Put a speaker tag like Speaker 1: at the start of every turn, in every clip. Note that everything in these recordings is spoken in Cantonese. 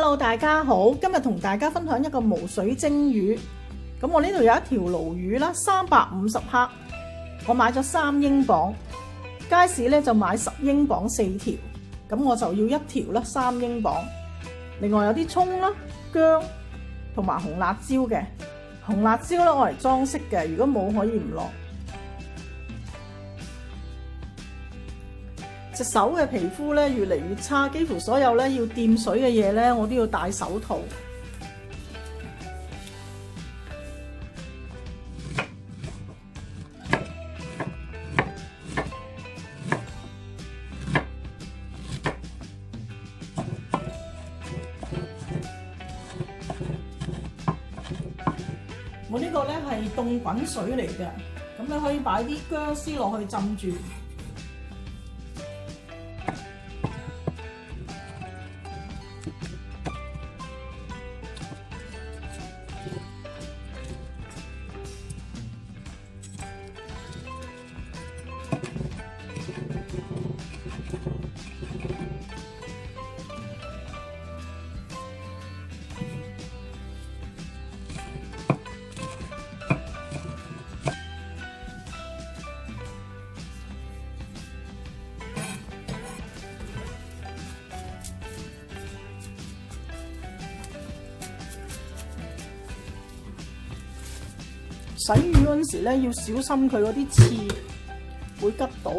Speaker 1: Hello， 大家好，今日同大家分享一個無水蒸魚。咁我呢度有一條鱸魚啦，350克，我買咗3英鎊，街市咧就買10英鎊4條，咁我就要1條啦，3英鎊。另外有啲葱啦、薑同埋紅辣椒嘅，紅辣椒咧我嚟裝飾嘅，如果冇可以唔落。隻手嘅皮膚咧越嚟越差，幾乎所有咧要掂水嘅嘢咧，我都要戴手套。我呢個咧係凍滾水嚟嘅，咁你可以擺啲薑絲落去浸住。洗魚嗰陣時咧，要小心佢嗰啲刺會拮到。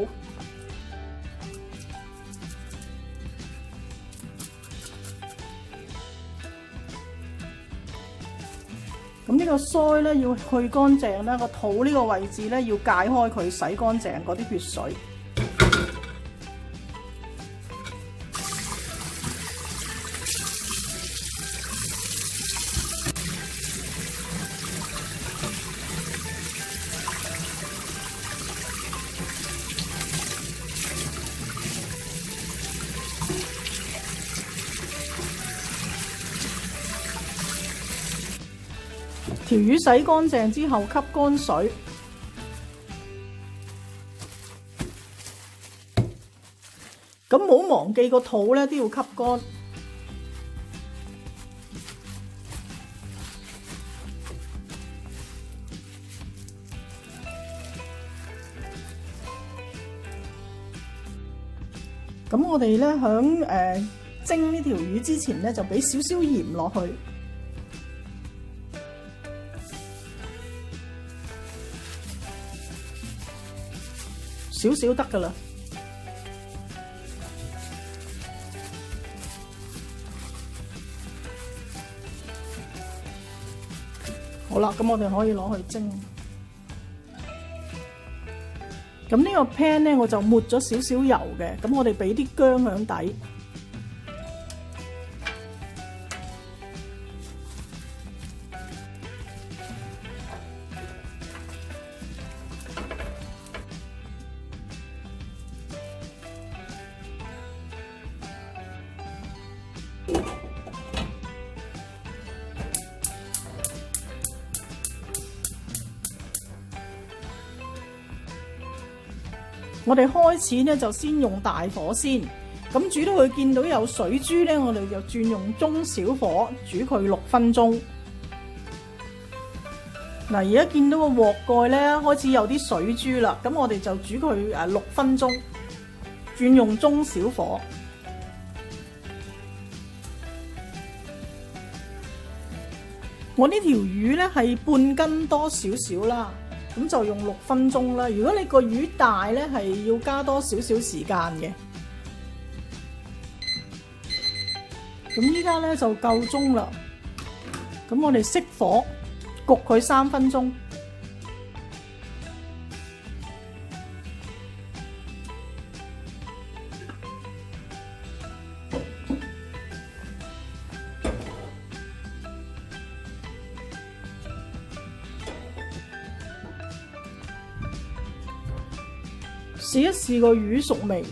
Speaker 1: 咁呢個腮咧要去乾淨啦，個肚呢個位置咧要解開佢，洗乾淨嗰啲血水。條魚洗乾淨之後吸乾水，咁唔好忘記個肚咧都要吸乾。咁我哋咧響蒸呢條魚之前咧就俾少少鹽落去。少少得噶啦，好啦，咁我哋可以攞去蒸。咁呢個 pan 咧，我就抹咗少少油嘅，咁我哋俾啲薑響底。我哋開始咧就先用大火先，咁煮到佢見到有水珠咧，我哋就轉用中小火煮佢6分鐘。嗱，而家見到個鑊蓋咧開始有啲水珠啦，咁我哋就煮佢6分鐘，轉用中小火。我呢條魚咧係半斤多少少啦。咁就用6分鐘啦。如果你個魚大咧，係要加多少少時間嘅。咁依家咧就夠鐘啦。咁我哋熄火，焗佢3分鐘。試一試個魚熟未？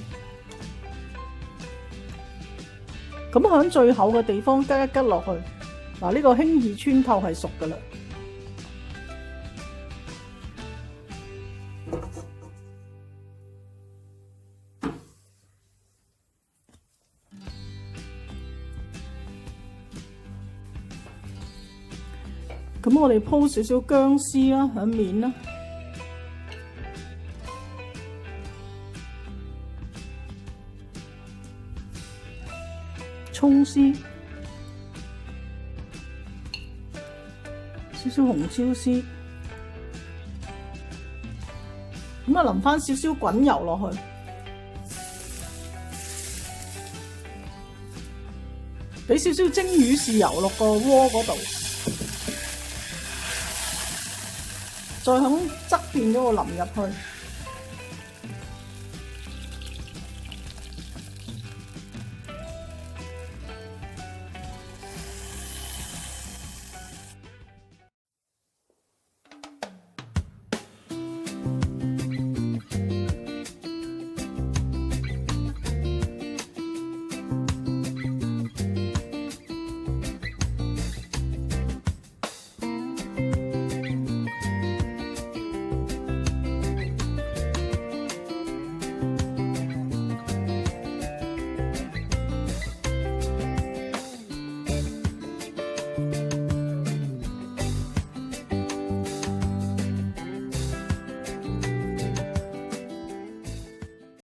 Speaker 1: 咁喺最厚嘅地方吉一吉落去，嗱，呢個輕易穿透係熟噶啦。咁我哋鋪少少薑絲啦，喺面啦，葱絲，少少紅椒絲，咁啊淋翻少少滾油落去，俾少少蒸魚豉油落個鍋嗰度。再響側邊嗰個淋入去。